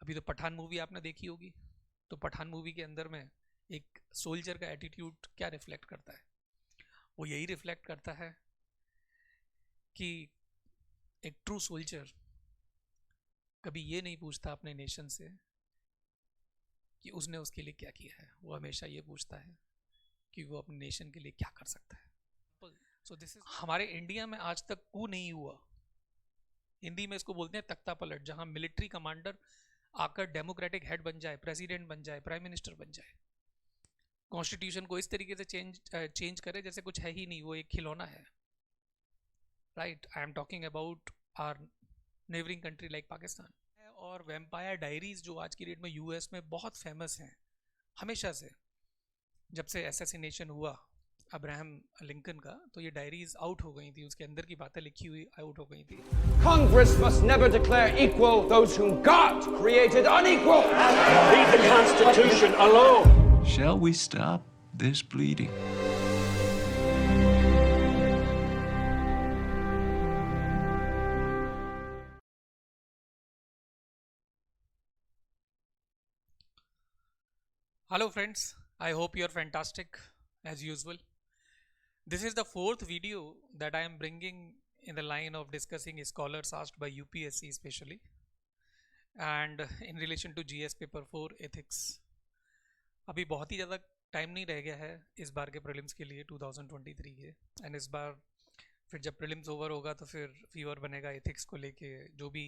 अभी तो पठान मूवी आपने देखी होगी, तो पठान मूवी के अंदर में एक सोल्जर का एटीट्यूड क्या रिफ्लेक्ट करता है? वो यही रिफ्लेक्ट करता है कि एक ट्रू सोल्जर कभी ये नहीं पूछता अपने नेशन से कि उसने उसके लिए क्या किया है, वो हमेशा ये पूछता है कि वो अपने नेशन के लिए क्या कर सकता है। सो दिस इज हमारे इंडिया में आज तक कू नहीं हुआ, हिंदी में इसको बोलते हैं तख्ता पलट, जहां मिलिट्री कमांडर आकर डेमोक्रेटिक हेड बन जाए, प्रेसिडेंट बन जाए, प्राइम मिनिस्टर बन जाए, कॉन्स्टिट्यूशन को इस तरीके से चेंज करे जैसे कुछ है ही नहीं, वो एक खिलौना है। Right, I am talking about our neighbouring country like Pakistan. और वैम्पायर डायरीज जो आज की डेट में यूएस में बहुत फेमस हैं, हमेशा से, जब से एसेसिनेशन हुआ अब्राहम लिंकन का, तो ये डायरीज आउट हो गई थी, उसके अंदर की बातें लिखी हुई आउट हो गई थी। Congress must never declare equal those whom God created unequal. Leave the Constitution alone. Shall we stop this bleeding? Hello friends, I hope you are fantastic as usual. This is the fourth video that I am bringing in the line of discussing scholars asked by UPSC especially, and in relation to GS paper 4 ethics. अभी बहुत ही ज़्यादा time नहीं रह गया है इस बार के prelims के लिए 2023 के, एंड इस बार फिर जब प्रीलिम्स ओवर होगा तो फिर फीवर बनेगा एथिक्स को लेके, जो भी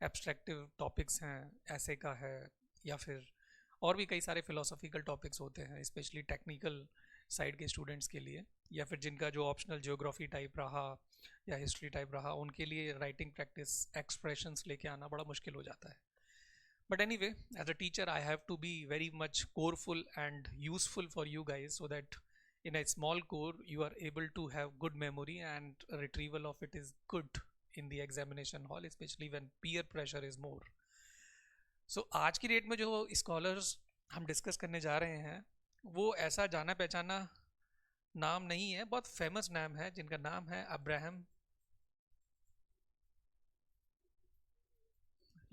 एब्स्ट्रैक्टिव टॉपिक्स हैं, ऐसे का है या फिर और भी कई सारे फिलोसॉफिकल टॉपिक्स होते हैं, स्पेशली टेक्निकल साइड के स्टूडेंट्स के लिए, या फिर जिनका जो ऑप्शनल ज्योग्राफी टाइप रहा या हिस्ट्री टाइप रहा, उनके लिए राइटिंग प्रैक्टिस, एक्सप्रेशंस लेके आना बड़ा मुश्किल हो जाता है. But anyway, as a teacher, I have to be very much coreful and useful for you guys, so that in a small core you are able to have good memory and retrieval of it is good in the examination hall, especially when peer pressure is more. So आज की date में जो scholars हम discuss करने जा रहे हैं वो ऐसा जाना पहचाना नाम नहीं है, बहुत फेमस नाम है, जिनका नाम है Abraham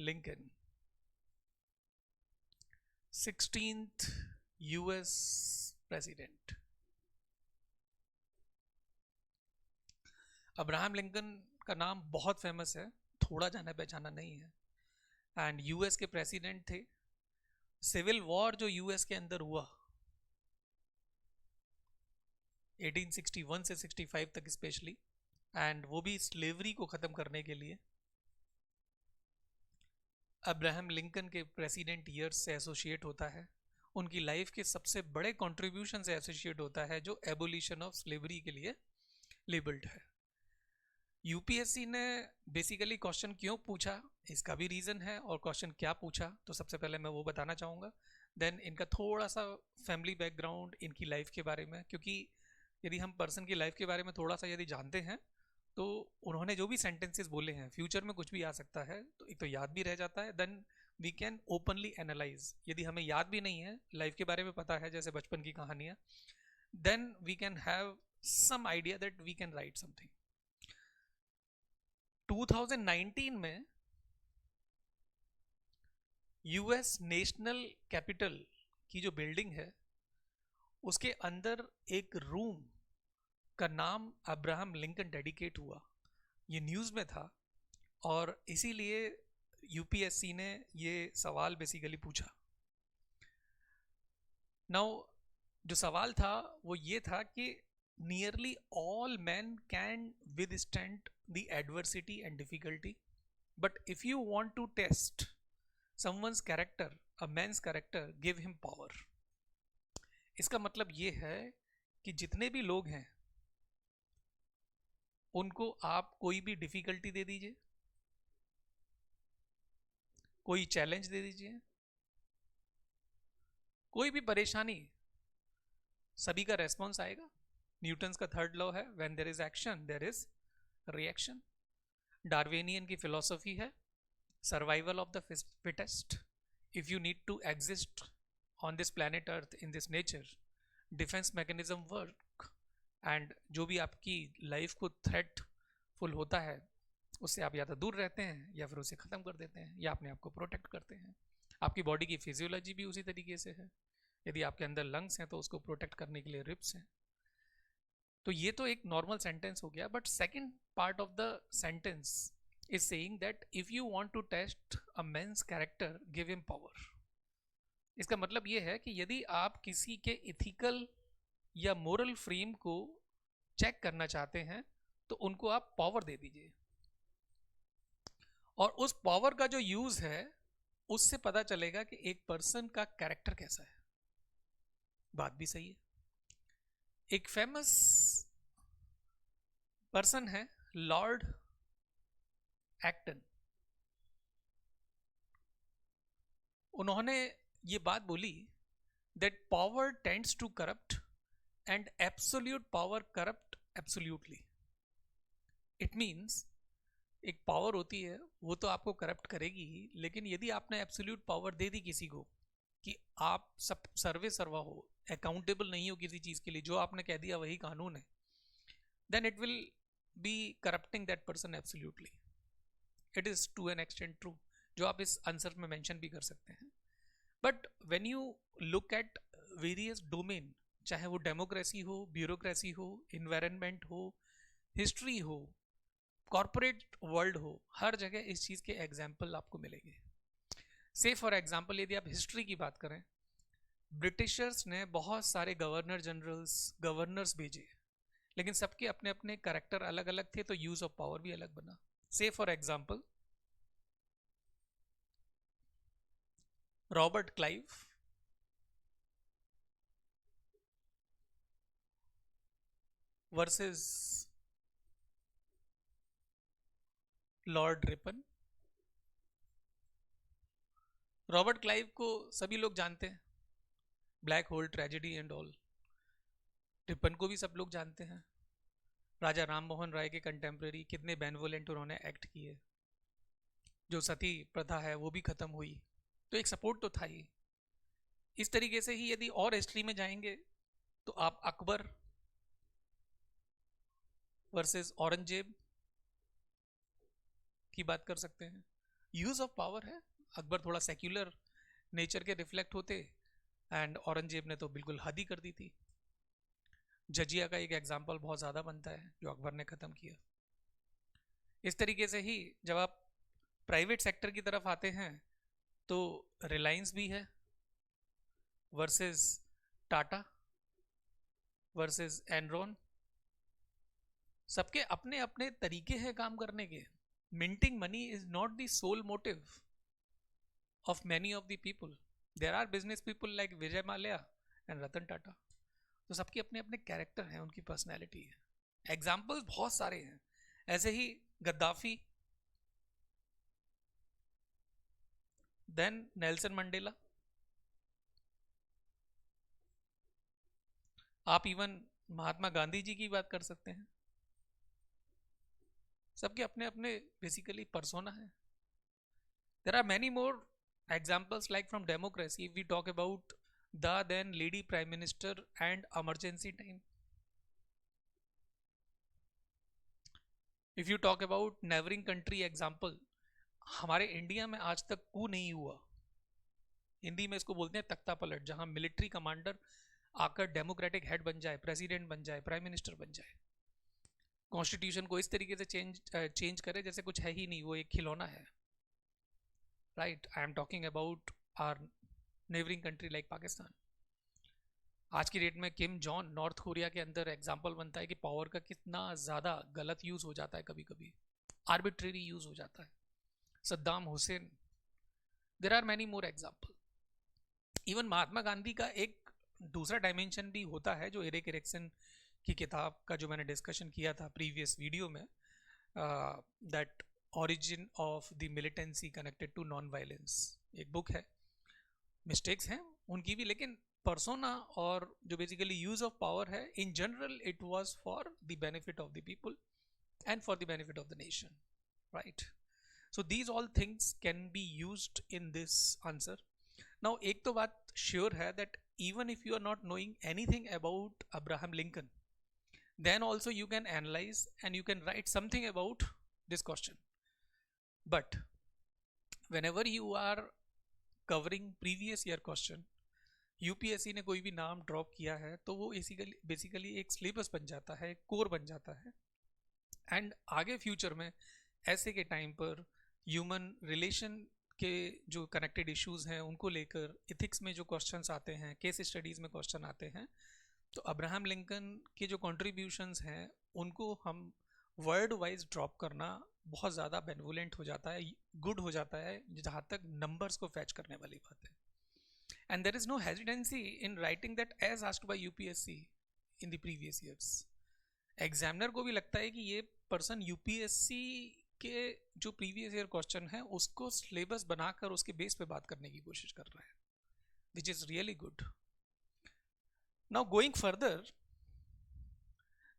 Lincoln, 16th US president. Abraham Lincoln का नाम बहुत फेमस है, थोड़ा जाना पहचाना नहीं है, एंड यूएस के प्रेसिडेंट थे. सिविल वॉर जो यूएस के अंदर हुआ 1861 से 65 तक स्पेशली, एंड वो भी स्लेवरी को ख़त्म करने के लिए, अब्राहम लिंकन के प्रेसिडेंट ईयर्स से एसोसिएट होता है, उनकी लाइफ के सबसे बड़े कंट्रीब्यूशन से एसोसिएट होता है, जो एबोलिशन ऑफ स्लेवरी के लिए लेबल्ड है. यूपीएससी ने बेसिकली क्वेश्चन क्यों पूछा, इसका भी रीज़न है, और क्वेश्चन क्या पूछा तो सबसे पहले मैं वो बताना चाहूँगा. देन इनका थोड़ा सा फैमिली बैकग्राउंड, इनकी लाइफ के बारे में, क्योंकि यदि हम पर्सन की लाइफ के बारे में थोड़ा सा यदि जानते हैं तो उन्होंने जो भी सेंटेंसेस बोले हैं फ्यूचर में कुछ भी आ सकता है, तो एक तो याद भी रह जाता है, then we can openly analyse. यदि हमें याद भी नहीं है, लाइफ के बारे में पता है जैसे बचपन की कहानियाँ, then we can have some idea that we can write something. 2019 में यूएस नेशनल कैपिटल की जो बिल्डिंग है उसके अंदर एक रूम का नाम अब्राहम लिंकन डेडिकेट हुआ. ये न्यूज़ में था और इसीलिए यूपीएससी ने ये सवाल बेसिकली पूछा. नाउ जो सवाल था वो ये था कि nearly all men can withstand the adversity and difficulty, but if you want to test someone's character, a man's character, give him power. इसका मतलब ये है कि जितने भी लोग हैं उनको आप कोई भी डिफिकल्टी दे दीजिए, कोई चैलेंज दे दीजिए, कोई भी परेशानी, सभी का रेस्पॉन्स आएगा. न्यूटन्स का थर्ड लॉ है, when there is action there is reaction. Darwinian की फिलॉसफी है survival of the fittest. If you need to exist on this planet earth in this nature, defence mechanism work, and जो भी आपकी life को थ्रेटफुल होता है उससे आप या तो दूर रहते हैं या फिर उसे ख़त्म कर देते हैं या अपने आप को प्रोटेक्ट करते हैं. आपकी बॉडी की फिजियोलॉजी भी उसी तरीके से है। यदि आपके अंदर लंग्स हैं तो उसको प्रोटेक्ट करने के लिए रिब्स हैं। तो ये तो एक नॉर्मल सेंटेंस हो गया, but second part of the sentence is saying that if you want to test a man's character give him power. इसका मतलब ये है कि यदि आप किसी के इथिकल या मोरल फ्रेम को चेक करना चाहते हैं तो उनको आप पावर दे दीजिए, और उस पावर का जो यूज है उससे पता चलेगा कि एक पर्सन का कैरेक्टर कैसा है। बात भी सही है। एक फेमस पर्सन है लॉर्ड एक्टन। उन्होंने ये बात बोली that power tends to corrupt and absolute power corrupt absolutely. It means एक पावर होती है वो तो आपको करप्ट करेगी ही, लेकिन यदि आपने एब्सोल्यूट पावर दे दी किसी को कि आप सब सर्वे सर्वा हो, अकाउंटेबल नहीं हो किसी चीज के लिए, जो आपने कह दिया वही कानून है, then it will be corrupting that person absolutely. It is to an extent true, जो आप इस आंसर में मेंशन भी कर सकते हैं। But when you look at various domain, चाहे वो डेमोक्रेसी हो, ब्यूरोक्रेसी हो, इन्वायरमेंट हो, हिस्ट्री हो, कॉर्पोरेट वर्ल्ड हो, हर जगह इस चीज के एग्जाम्पल आपको मिलेंगे। से फॉर एग्जाम्पल यदि आप हिस्ट्री की बात करें, ब्रिटिशर्स ने बहुत सारे गवर्नर जनरल्स, गवर्नर्स भेजे, लेकिन सबके अपने अपने कैरेक्टर अलग अलग थे, तो यूज ऑफ पावर भी अलग बना। से for example Robert Clive versus Lord Ripon. Robert Clive को सभी लोग जानते हैं, black hole tragedy and all. Ripon को भी सब लोग जानते हैं, राजा राम मोहन राय के कंटेम्प्रेरी, कितने बेनवोलेंट उन्होंने एक्ट किए, जो सती प्रथा है वो भी खत्म हुई, तो एक सपोर्ट तो था ही। इस तरीके से ही यदि और हिस्ट्री में जाएंगे तो आप अकबर वर्सेस औरंगजेब की बात कर सकते हैं। यूज ऑफ पावर है, अकबर थोड़ा सेक्युलर नेचर के रिफ्लेक्ट होते, एंड औरंगजेब ने तो बिल्कुल हद ही कर दी थी। जजिया का एक एग्जाम्पल बहुत ज़्यादा बनता है जो अकबर ने ख़त्म किया। इस तरीके से ही जब आप प्राइवेट सेक्टर की तरफ आते हैं तो रिलायंस भी है वर्सेस टाटा वर्सेस एनरॉन। सबके अपने अपने तरीके हैं काम करने के। Minting money is not the sole motive of many of the people. There are business people like Vijay Mallya and Ratan Tata. तो सबके अपने अपने कैरेक्टर हैं, उनकी पर्सनैलिटी है। एग्जाम्पल्स बहुत सारे हैं। ऐसे ही गद्दाफी, देन नेल्सन मंडेला, आप इवन महात्मा गांधी जी की बात कर सकते हैं। सबके अपने अपने बेसिकली पर्सोना है। There are many more examples like from democracy. If we talk about the then lady prime minister and emergency time. If you talk about neighboring country example, हमारे इंडिया में आज तक कू नहीं हुआ। हिंदी में इसको बोलते हैं तख्ता पलट, जहां मिलिट्री कमांडर आकर डेमोक्रेटिक हेड बन जाए, प्रेसिडेंट बन जाए, प्राइम मिनिस्टर बन जाए, कॉन्स्टिट्यूशन को इस तरीके से चेंज करे जैसे कुछ है ही नहीं, वो एक खिलौना है। Right, I am talking about our neighbouring country like Pakistan. आज की डेट में किम जॉन नॉर्थ कोरिया के अंदर एग्जाम्पल बनता है कि पावर का कितना ज़्यादा गलत यूज़ हो जाता है, कभी कभी आर्बिट्रेरी यूज़ हो जाता है। Saddam Hussein, there are many more example. Even Mahatma Gandhi का एक दूसरा डायमेंशन भी होता है, जो एरिक एरिक्सन की किताब का जो मैंने डिस्कशन किया था प्रीवियस वीडियो में, that origin of the militancy connected to non violence. एक बुक है, मिस्टेक्स हैं उनकी भी, लेकिन पर्सोना और जो बेसिकली यूज ऑफ पावर है, in general it was for the benefit of the people and for the benefit of the nation. Right, so these all things can be used in this answer. Now एक तो बात sure है that even if you are not knowing anything about Abraham Lincoln, then also you can analyze and you can write something about this question. But whenever you are covering previous year question, UPSC ने कोई भी नाम drop किया है तो वो basically एक syllabus बन जाता है, एक कोर बन जाता है। एंड आगे फ्यूचर में ऐसे के टाइम पर ह्यूमन रिलेशन के जो कनेक्टेड इश्यूज हैं उनको लेकर इथिक्स में जो क्वेश्चंस आते हैं, केस स्टडीज़ में क्वेश्चन आते हैं, तो अब्राहम लिंकन के जो कंट्रीब्यूशंस हैं उनको हम वर्ड वाइज ड्रॉप करना बहुत ज़्यादा बेनिवोलेंट हो जाता है, गुड हो जाता है जहाँ तक नंबर्स को फैच करने वाली बात है। And there is no hesitancy in writing that as asked by UPSC in the previous years. Examiner को भी लगता है कि ये पर्सन यूपीएससी के जो प्रीवियस ईयर क्वेश्चन है उसको सिलेबस बनाकर उसके बेस पे बात करने की कोशिश कर रहा है, which is really good. Now going further,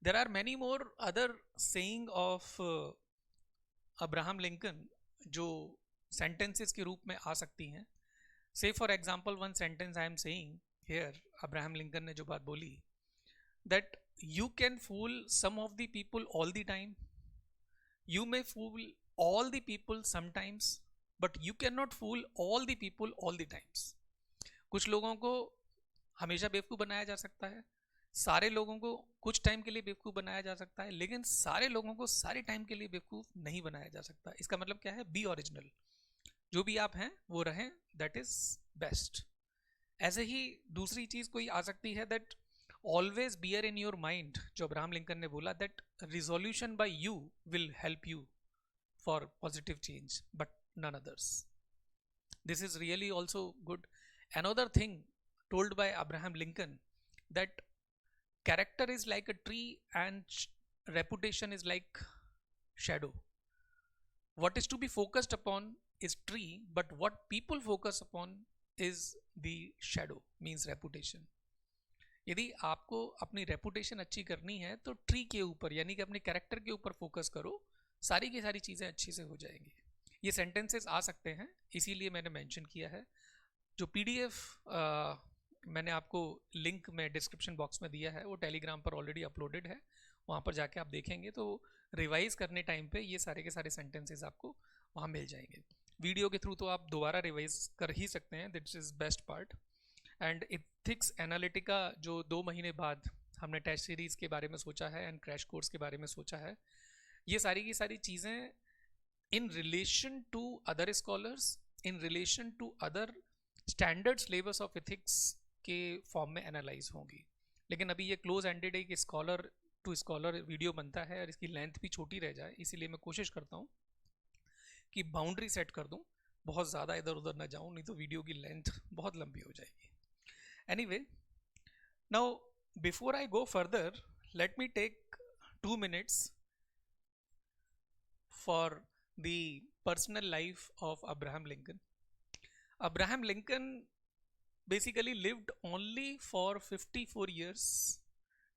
there are many more other saying of Abraham Lincoln जो sentences के रूप में आ सकती हैं। Say for example one sentence I am saying here, Abraham Lincoln ने जो बात बोली that you can fool some of the people all the time, you may fool all the people sometimes, but you cannot fool all the people all the times। कुछ लोगों को हमेशा बेवकूफ़ बनाया जा सकता है, सारे लोगों को कुछ टाइम के लिए बेवकूफ़ बनाया जा सकता है, लेकिन सारे लोगों को सारे टाइम के लिए बेवकूफ़ नहीं बनाया जा सकता। इसका मतलब क्या है? बी ओरिजिनल, जो भी आप हैं वो रहें, दैट इज़ बेस्ट। ऐसे ही दूसरी चीज़ कोई आ सकती है that always bear in your mind, जो अब्राहम लिंकन ने बोला that resolution by you will help you for positive change but none others. This is really also good. Another thing told by Abraham Lincoln that character is like a tree and reputation is like shadow. What is to be focused upon is tree, but what people focus upon is the shadow, means reputation. यदि आपको अपनी reputation अच्छी करनी है तो tree के ऊपर यानी कि अपने कैरेक्टर के ऊपर फोकस करो, सारी की सारी चीज़ें अच्छी से हो जाएंगी। ये सेंटेंसेस आ सकते हैं, इसीलिए मैंने मेंशन किया है। जो पीडीएफ मैंने आपको लिंक में डिस्क्रिप्शन बॉक्स में दिया है वो टेलीग्राम पर ऑलरेडी अपलोडेड है, वहाँ पर जाके आप देखेंगे तो रिवाइज करने टाइम पे ये सारे के सारे सेंटेंसेस आपको वहाँ मिल जाएंगे। वीडियो के थ्रू तो आप दोबारा रिवाइज कर ही सकते हैं, this is best part. And ethics Analytica जो 2 महीने बाद हमने टेस्ट सीरीज़ के बारे में सोचा है एंड क्रैश कोर्स के बारे में सोचा है, ये सारी की सारी चीज़ें in relation to other scholars, in relation to other standard syllabus of ethics के फॉर्म में एनालाइज होंगी। लेकिन अभी ये क्लोज एंडेड है कि स्कॉलर टू स्कॉलर वीडियो बनता है और इसकी लेंथ भी छोटी रह जाए, इसीलिए मैं कोशिश करता हूँ कि बाउंड्री सेट कर दूँ, बहुत ज़्यादा इधर उधर ना जाऊँ, नहीं तो वीडियो की लेंथ बहुत लंबी हो जाएगी। Anyway, now before I go further, let me take 2 minutes for the personal life of Abraham Lincoln. Abraham Lincoln basically lived only for 54 years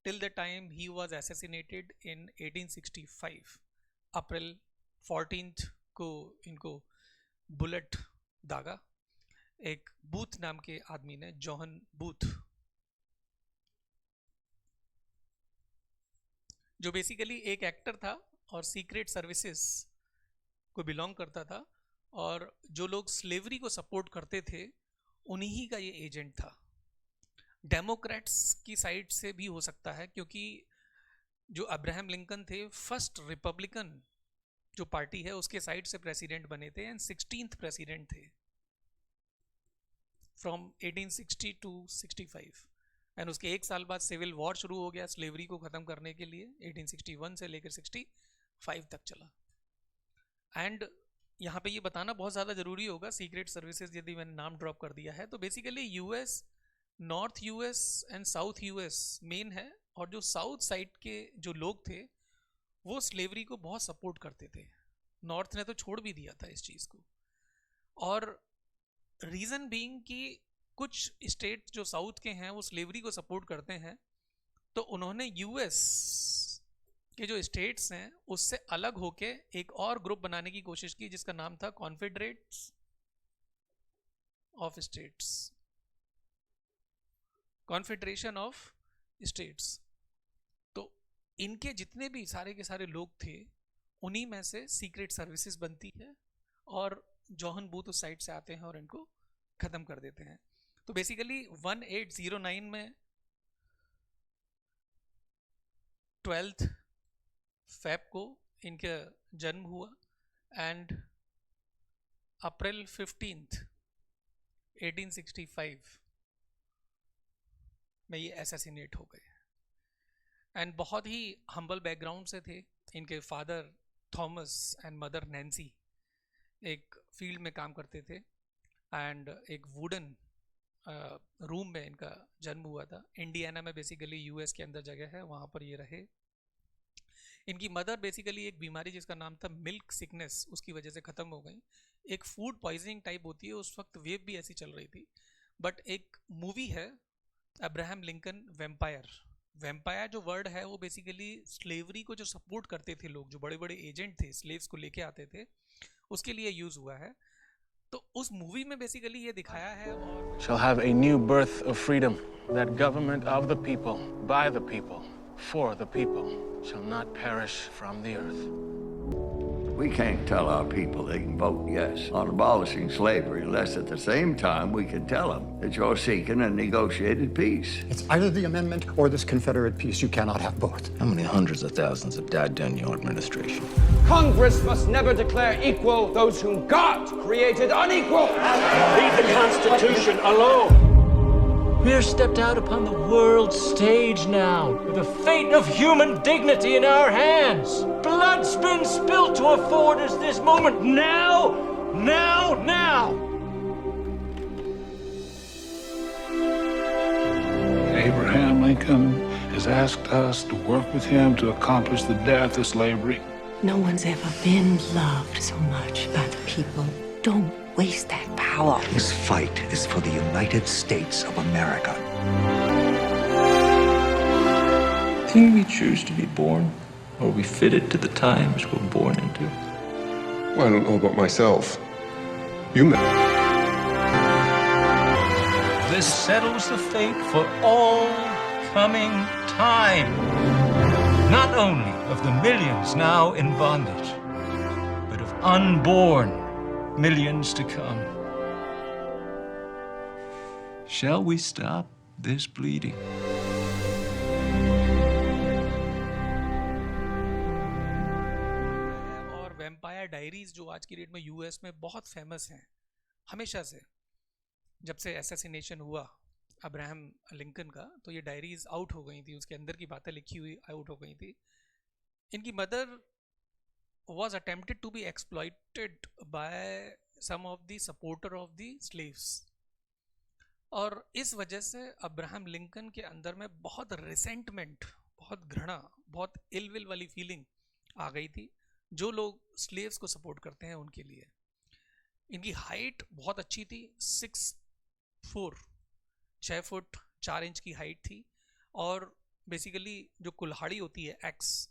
till the time he was assassinated in 1865। April 14th को इनको bullet दागा एक booth नाम के आदमी ने, John booth, जो basically एक actor था और सीक्रेट सर्विसेज को बिलोंग करता था, और जो लोग स्लेवरी को सपोर्ट करते थे उन्हीं का ये एजेंट था। डेमोक्रेट्स की साइड से भी हो सकता है, क्योंकि जो अब्राहम लिंकन थे फर्स्ट रिपब्लिकन जो पार्टी है उसके साइड से प्रेसिडेंट बने थे एंड 16th प्रेसिडेंट थे फ्रॉम 1860 टू 65। एंड उसके 1 साल बाद सिविल वॉर शुरू हो गया स्लेवरी को ख़त्म करने के लिए, 1861 से लेकर 65 तक चला। एंड यहाँ पे ये बताना बहुत ज़्यादा ज़रूरी होगा, सीक्रेट सर्विसेज यदि मैंने नाम ड्रॉप कर दिया है तो basically US, north US and south US main है, और जो साउथ साइड के जो लोग थे वो स्लेवरी को बहुत सपोर्ट करते थे। नॉर्थ ने तो छोड़ भी दिया था इस चीज़ को, और रीज़न बीइंग कि कुछ स्टेट जो साउथ के हैं वो स्लेवरी को सपोर्ट करते हैं, तो उन्होंने यूएस के जो स्टेट्स हैं उससे अलग होके एक और ग्रुप बनाने की कोशिश की जिसका नाम था confederates of states, confederation of states. तो इनके जितने भी सारे के सारे लोग थे उन्हीं में से सीक्रेट सर्विसेज बनती है, और जॉन बूथ उस साइड से आते हैं और इनको ख़त्म कर देते हैं। तो बेसिकली 1809 में 12 फेब को इनका जन्म हुआ एंड अप्रैल 15 1865 में ये असैसिनेट हो गए। एंड बहुत ही हम्बल बैकग्राउंड से थे। इनके father Thomas and mother Nancy एक फील्ड में काम करते थे एंड एक वुडन रूम में इनका जन्म हुआ था। इंडियाना में बेसिकली यूएस के अंदर जगह है, वहाँ पर ये रहे। इनकी मदर बेसिकली एक बीमारी जिसका नाम था मिल्क सिकनेस, उसकी वजह से ख़त्म हो गई। एक फूड पॉइजनिंग टाइप होती है, उस वक्त वेव भी ऐसी चल रही थी। बट एक मूवी है अब्राहम लिंकन वेम्पायर। वेम्पायर जो वर्ड है वो बेसिकली स्लेवरी को जो सपोर्ट करते थे लोग, जो बड़े बड़े एजेंट थे स्लेव्स को लेके आते थे, उसके लिए यूज़ हुआ है। तो उस मूवी में बेसिकली ये दिखाया है। और shall have a new birth of freedom, that government of the people, by the people, for the people, shall not perish from the earth. We can't tell our people they can vote yes on abolishing slavery unless at the same time we can tell them that you're seeking a negotiated peace. It's either the amendment or this Confederate peace. You cannot have both. How many hundreds of thousands have died during your administration? Congress must never declare equal those whom God created unequal. Leave the Constitution alone. We're stepped out upon the world stage now, with the fate of human dignity in our hands. Blood's been spilled to afford us this moment. Now! Abraham Lincoln has asked us to work with him to accomplish the death of slavery. No one's ever been loved so much by the people. Don't waste that power. This fight is for the United States of America. Did we choose to be born, or are we fitted to the times we're born into? Well, I don't know about myself. You may. This settles the fate for all coming time. Not only of the millions now in bondage, but of unborn millions to come. Shall we stop this bleeding? और vampire diaries जो आज की date में US में बहुत famous हैं, हमेशा से जब से असैसिनेशन हुआ अब्राहम लिंकन का, तो ये डायरीज आउट हो गई थी, उसके अंदर की बातें लिखी हुई आउट हो गई थी। इनकी mother was attempted to be exploited by some of the supporter of the slaves, और इस वजह से अब्राहम लिंकन के अंदर में बहुत रिसेंटमेंट, बहुत घृणा, बहुत इलविल वाली फीलिंग आ गई थी जो लोग स्लेव्स को सपोर्ट करते हैं उनके लिए। इनकी हाइट बहुत अच्छी थी, 6 फुट 4 इंच की हाइट थी, और बेसिकली जो कुल्हाड़ी होती है x,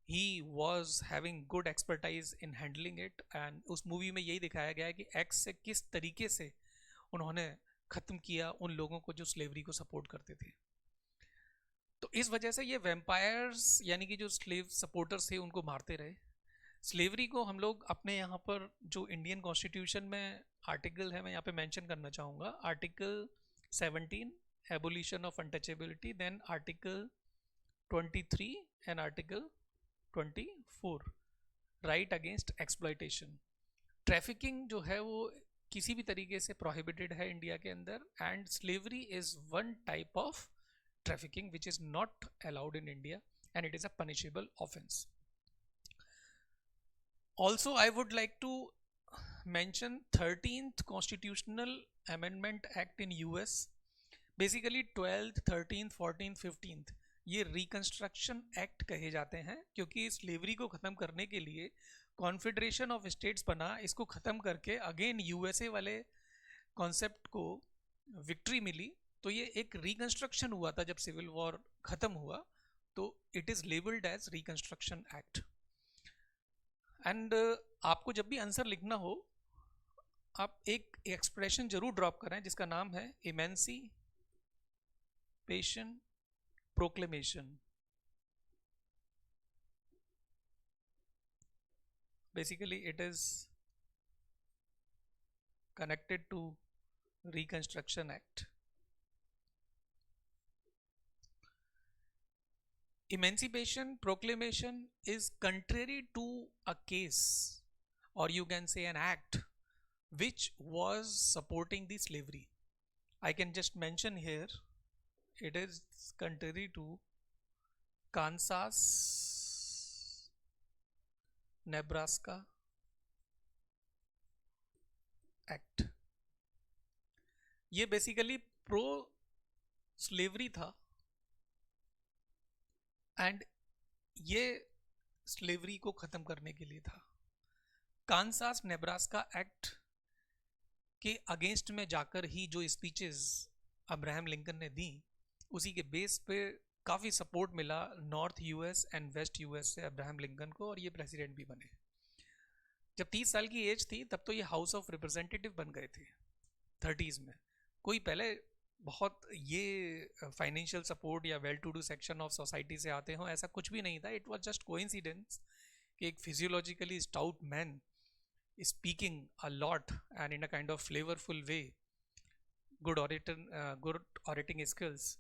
he was having good expertise in handling it, and उस मूवी में यही दिखाया गया है कि एक्स से किस तरीके से उन्होंने ख़त्म किया उन लोगों को जो स्लेवरी को सपोर्ट करते थे। तो इस वजह से ये वैम्पायर्स यानी कि जो स्लेव सपोर्टर्स थे उनको मारते रहे। स्लेवरी को हम लोग अपने यहाँ पर जो इंडियन कॉन्स्टिट्यूशन में आर्टिकल है, मैं यहाँ पे मेंशन करना चाहूँगा, article 17 abolition of untouchability, then article 23 and article 24 right against exploitation. Trafficking जो है वो किसी भी तरीके से प्रोहिबिटेड है इंडिया के अंदर, and slavery is one type of trafficking which is not allowed in India and it is a punishable offence. Also I would like to mention 13th Constitutional Amendment Act in US. Basically 12th, 13th, 14th, 15th ये reconstruction act कहे जाते हैं, क्योंकि slavery को ख़त्म करने के लिए कॉन्फेडरेशन ऑफ स्टेट्स बना, इसको ख़त्म करके अगेन यूएसए वाले कॉन्सेप्ट को विक्ट्री मिली, तो ये एक रिकंस्ट्रक्शन हुआ था जब सिविल वॉर ख़त्म हुआ, तो it is labelled as reconstruction act. And आपको जब भी आंसर लिखना हो, आप एक एक्सप्रेशन जरूर ड्रॉप करें जिसका नाम है emancipation proclamation. Basically it is connected to Reconstruction Act. Emancipation Proclamation is contrary to a case, or you can say an act, which was supporting the slavery. I can just mention here, it is contrary to Kansas, Nebraska Act. ये basically pro slavery था and ये slavery को ख़त्म करने के लिए था. Kansas Nebraska act के अगेंस्ट में जाकर ही जो स्पीचेस अब्राहम लिंकन ने दी, उसी के बेस पे काफ़ी सपोर्ट मिला north US and west US से अब्राहम लिंकन को, और ये प्रेसिडेंट भी बने. जब 30 साल की एज थी तब तो ये हाउस ऑफ रिप्रेजेंटेटिव बन गए थे 30s में. कोई पहले बहुत ये फाइनेंशियल सपोर्ट या well to do section of society से आते हों, ऐसा कुछ भी नहीं था. इट वाज जस्ट कोइंसिडेंस कि एक physiologically stout man speaking a lot and in a kind of flavourful way, good orating skills,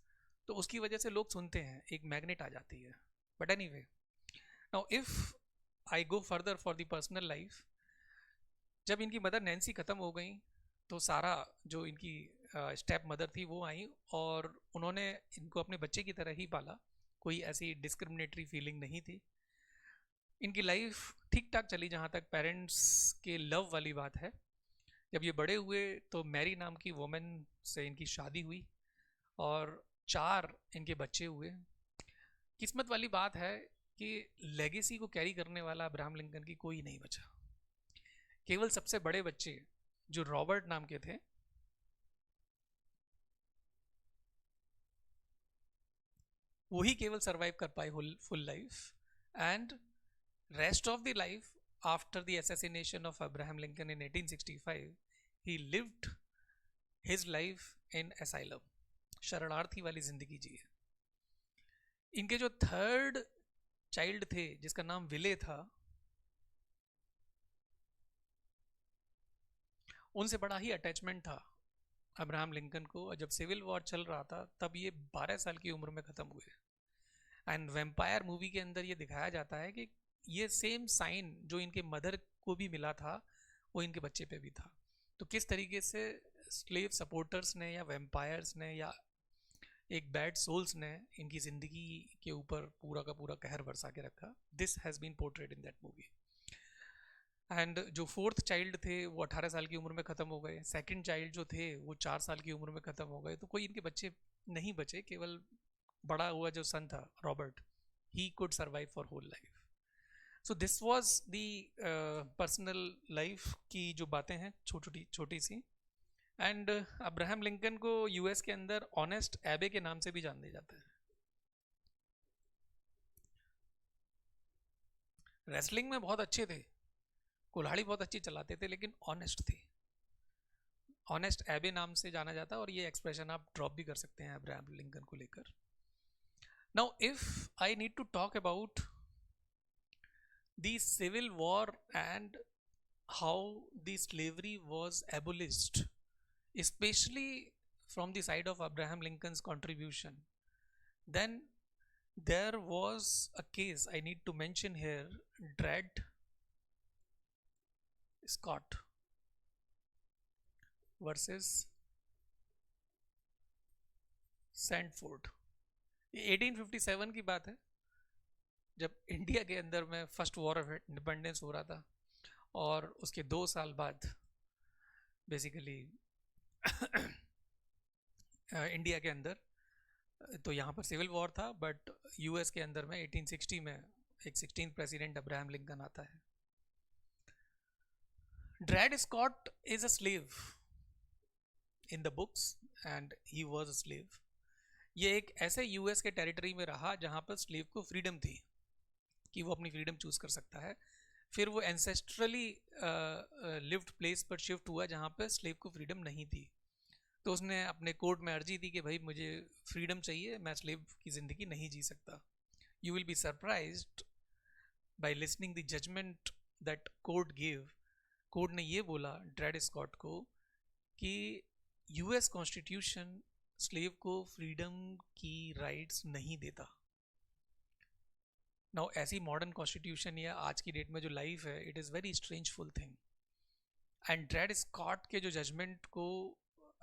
तो उसकी वजह से लोग सुनते हैं, एक मैग्नेट आ जाती है. But anyway, now if I go further for the personal life, जब इनकी मदर नैन्सी ख़त्म हो गई तो सारा जो इनकी स्टेप मदर थी वो आई और उन्होंने इनको अपने बच्चे की तरह ही पाला. कोई ऐसी डिस्क्रिमिनेटरी फीलिंग नहीं थी. इनकी लाइफ ठीक ठाक चली जहाँ तक पेरेंट्स के लव वाली बात है. जब ये बड़े हुए तो मैरी नाम की वुमेन से इनकी शादी हुई और 4 इनके बच्चे हुए. किस्मत वाली बात है कि लेगेसी को कैरी करने वाला अब्राहम लिंकन की कोई नहीं बचा. केवल सबसे बड़े बच्चे जो रॉबर्ट नाम के थे, वही केवल सरवाइव कर पाए full life, and rest of the life after the assassination of Abraham Lincoln in 1865 he lived his life in asylum. शरणार्थी वाली जिंदगी जी है. इनके जो 3rd चाइल्ड थे जिसका नाम विले था, उनसे बड़ा ही अटैचमेंट था अब्राहम लिंकन को. और जब सिविल वॉर चल रहा था तब ये 12 साल की उम्र में ख़त्म हुए. एंड वैम्पायर मूवी के अंदर ये दिखाया जाता है कि ये सेम साइन जो इनके मदर को भी मिला था वो इनके बच्चे पे भी था. तो किस तरीके से स्लेव सपोर्टर्स ने या वैम्पायर्स ने या एक बैड सोल्स ने इनकी ज़िंदगी के ऊपर पूरा का पूरा कहर बरसा के रखा. This has been portrayed in that movie. And जो 4th चाइल्ड थे वो 18 साल की उम्र में ख़त्म हो गए. 2nd चाइल्ड जो थे वो 4 साल की उम्र में ख़त्म हो गए. तो कोई इनके बच्चे नहीं बचे. केवल बड़ा हुआ जो सन था Robert, he could survive for whole life. So this was the personal life की जो बातें हैं छोटी सी. एंड अब्राहम लिंकन को यूएस के अंदर ऑनेस्ट एबे के नाम से भी जाने जाता है. रेसलिंग में बहुत अच्छे थे, कुल्हाड़ी बहुत अच्छी चलाते थे, लेकिन ऑनेस्ट थे. ऑनेस्ट एबे नाम से जाना जाता है और ये एक्सप्रेशन आप ड्रॉप भी कर सकते हैं अब्राहम लिंकन को लेकर. Now if I need to talk about the civil war and how the slavery was abolished, especially from the side of Abraham Lincoln's contribution, then there was a case I need to mention here, Dred Scott versus Sandford. 1857 की बात है, जब India के अंदर में first war of independence हो रहा था और उसके 2 साल बाद बेसिकली इंडिया के अंदर, तो यहाँ पर सिविल वॉर था, बट यूएस के अंदर में 1860 में एक 16th प्रेसिडेंट अब्राहम लिंकन आता है. Dred Scott is a slave in the books and he was a slave. ये एक ऐसे यूएस के टेरिटरी में रहा जहाँ पर स्लेव को फ्रीडम थी कि वो अपनी फ्रीडम चूज कर सकता है. फिर वो एंसेस्ट्रली लिव्ड प्लेस पर शिफ्ट हुआ जहाँ पर स्लेव को फ्रीडम नहीं थी. तो उसने अपने कोर्ट में अर्जी दी कि भाई मुझे फ्रीडम चाहिए, मैं स्लेव की ज़िंदगी नहीं जी सकता. You will be surprised by listening the judgement that court give. Court ने ये बोला ड्रेड स्कॉट को कि यूएस कॉन्स्टिट्यूशन स्लेव को फ्रीडम की राइट्स नहीं देता. नाउ ऐसी मॉडर्न कॉन्स्टिट्यूशन या आज की डेट में जो लाइफ है, it is very strangeful thing. And Dred Scott के जो जजमेंट को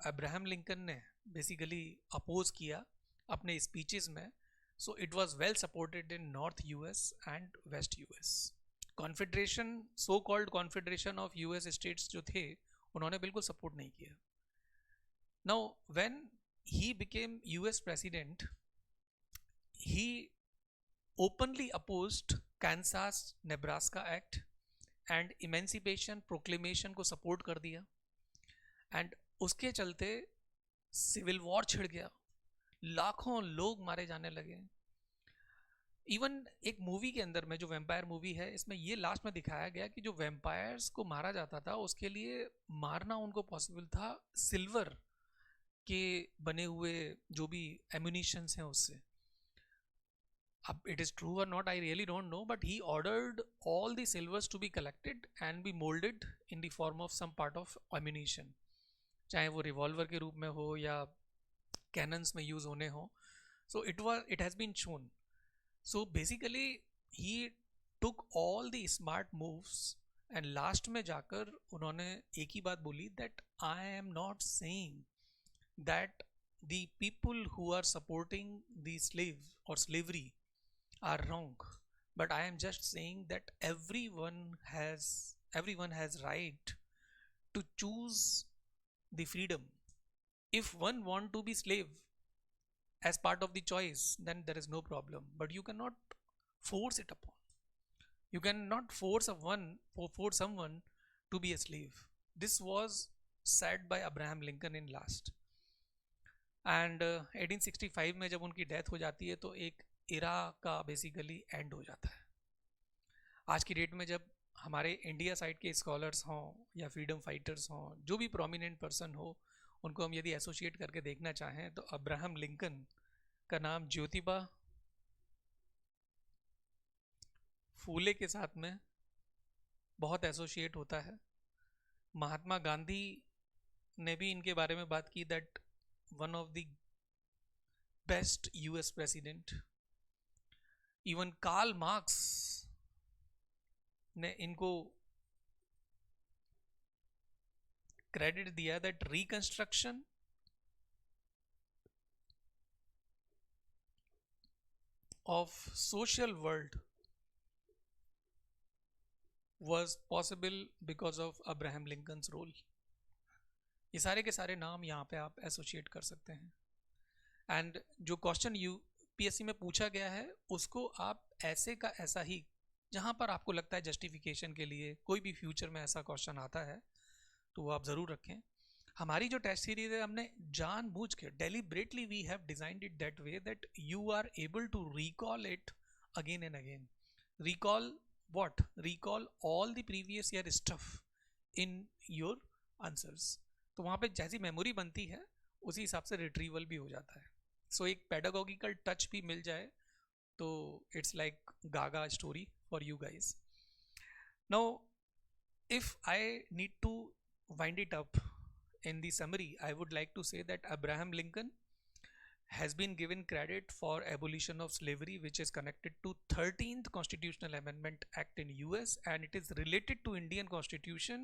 अब्राहम लिंकन ने बेसिकली अपोज किया अपने स्पीचेस में, so it was well supported in north US and west US. Confederation, so called confederation of US states जो थे, उन्होंने बिल्कुल सपोर्ट नहीं किया. Now when he became US president, he openly opposed Kansas Nebraska Act and Emancipation Proclamation को support कर दिया. And उसके चलते सिविल वॉर छिड़ गया, लाखों लोग मारे जाने लगे. इवन एक मूवी के अंदर में, जो वैम्पायर मूवी है, इसमें ये लास्ट में दिखाया गया कि जो वैम्पायर्स को मारा जाता था उसके लिए मारना उनको पॉसिबल था सिल्वर के बने हुए जो भी एम्यूनिशंस हैं उससे. अब it is true or not, I really don't know, but he ordered all the silvers to be collected and be molded in the form of some part of ammunition, चाहे वो रिवॉल्वर के रूप में हो या कैनन्स में use होने हो. So it has been shown. So basically he took all the smart moves and last में जाकर उन्होंने एक ही बात बोली that I am not saying that the people who are supporting the slave or slavery are wrong, but I am just saying that everyone has right to choose the freedom. If one want to be slave as part of the choice, then there is no problem, but you cannot force it upon. You cannot force someone to be a slave. This was said by Abraham Lincoln in last. And 1865 में जब उनकी death हो जाती है तो एक इरा का basically and हो जाता है. आज की डेट में जब हमारे इंडिया साइड के स्कॉलर्स हों या फ्रीडम फाइटर्स हों, जो भी प्रोमिनेंट पर्सन हो, उनको हम यदि एसोसिएट करके देखना चाहें तो अब्राहम लिंकन का नाम ज्योतिबा फूले के साथ में बहुत एसोसिएट होता है. महात्मा गांधी ने भी इनके बारे में बात की that one of the best US president. Even Karl Marx ने इनको क्रेडिट दिया that reconstruction of social world was possible because of Abraham Lincoln's role. ये सारे के सारे नाम यहाँ पे आप एसोसिएट कर सकते हैं. एंड जो क्वेश्चन यूपीएससी में पूछा गया है उसको आप ऐसे का ऐसा ही, जहाँ पर आपको लगता है जस्टिफिकेशन के लिए कोई भी फ्यूचर में ऐसा क्वेश्चन आता है तो वो आप ज़रूर रखें. हमारी जो टेस्ट सीरीज है, हमने जानबूझ के deliberately we have designed it that way that you are able to recall it again and again. Recall what? Recall all the previous year stuff in your answers. तो वहाँ पे जैसी मेमोरी बनती है उसी हिसाब से रिट्रीवल भी हो जाता है. सो एक पेडागोगिकल टच भी मिल जाए तो it's like gaga story for you guys. Now if I need to wind it up in the summary, I would like to say that Abraham Lincoln has been given credit for abolition of slavery, which is connected to 13th Constitutional Amendment Act in US, and it is related to Indian Constitution,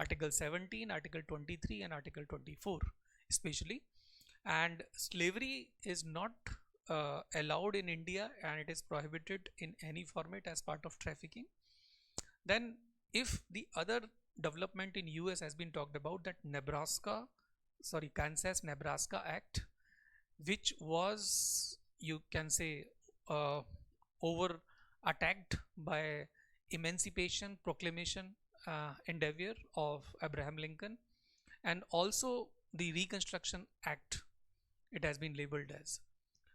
Article 17, Article 23 and Article 24 especially. And slavery is not allowed in India, and it is prohibited in any format as part of trafficking. Then if the other development in US has been talked about, that Kansas Nebraska Act, which was, you can say, over attacked by Emancipation Proclamation endeavor of Abraham Lincoln, and also the Reconstruction Act, it has been labeled as.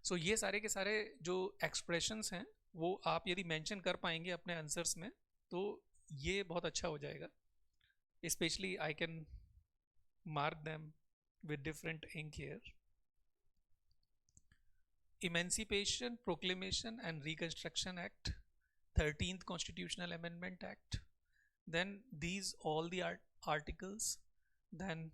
So ये सारे के सारे जो expressions हैं वो आप यदि mention कर पाएंगे अपने answers में तो ये बहुत अच्छा हो जाएगा. Especially I can mark them with different ink here. Emancipation Proclamation and Reconstruction Act, 13th Constitutional Amendment Act, then these all the articles, then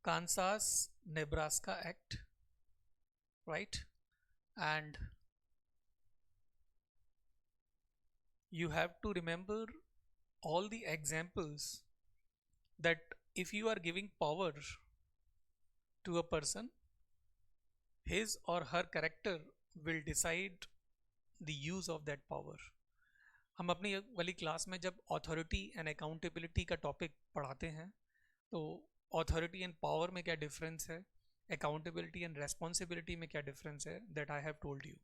Kansas-Nebraska Act, right? And you have to remember all the examples that if you are giving power to a person, his or her character will decide the use of that power. हम अपनी वाली class में जब authority and accountability का topic पढ़ाते हैं तो authority and power में क्या डिफरेंस है, अकाउंटेबिलिटी एंड रेस्पॉन्सिबिलिटी में क्या डिफरेंस है, that I have told you.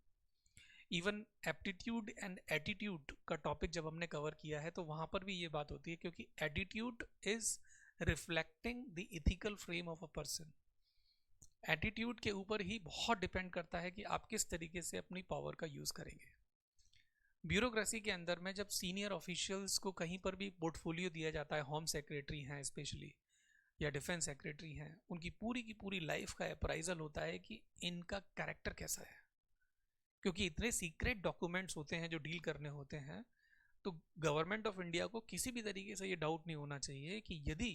Even aptitude and attitude का टॉपिक जब हमने कवर किया है तो वहाँ पर भी ये बात होती है, क्योंकि attitude is reflecting the ethical frame of a person. Attitude के ऊपर ही बहुत डिपेंड करता है कि आप किस तरीके से अपनी पावर का यूज़ करेंगे. ब्यूरोक्रेसी के अंदर में जब सीनियर ऑफिशियल्स को कहीं पर भी पोर्टफोलियो दिया जाता है, होम सेक्रेटरी हैं स्पेशली या डिफेंस सेक्रेटरी हैं, उनकी पूरी की पूरी लाइफ का अप्राइजल होता है कि इनका कैरेक्टर कैसा है, क्योंकि इतने सीक्रेट डॉक्यूमेंट्स होते हैं जो डील करने होते हैं. तो गवर्नमेंट ऑफ इंडिया को किसी भी तरीके से ये डाउट नहीं होना चाहिए कि यदि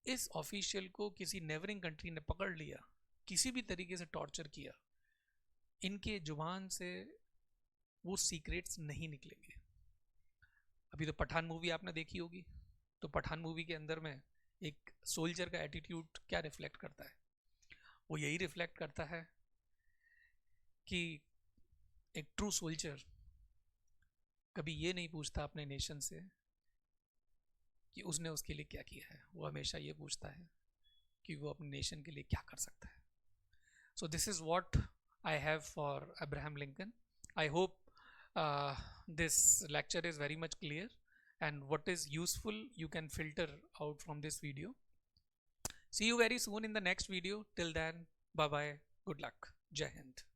इस ऑफिशियल को किसी नेबरिंग कंट्री ने पकड़ लिया, किसी भी तरीके से टॉर्चर किया, इनके जुबान से वो सीक्रेट्स नहीं निकलेंगे. अभी तो पठान मूवी आपने देखी होगी, तो पठान मूवी के अंदर में एक सोल्जर का एटीट्यूड क्या रिफ्लेक्ट करता है, वो यही रिफ्लेक्ट करता है कि एक ट्रू सोल्जर कभी ये नहीं पूछता अपने नेशन से कि उसने उसके लिए क्या किया है, वो हमेशा ये पूछता है कि वो अपने नेशन के लिए क्या कर सकता है. So this is what I have for Abraham Lincoln. I hope this lecture is very much clear, and what is useful you can filter out from this video. See you very soon in the next video. Till then, bye bye, good luck, Jai Hind.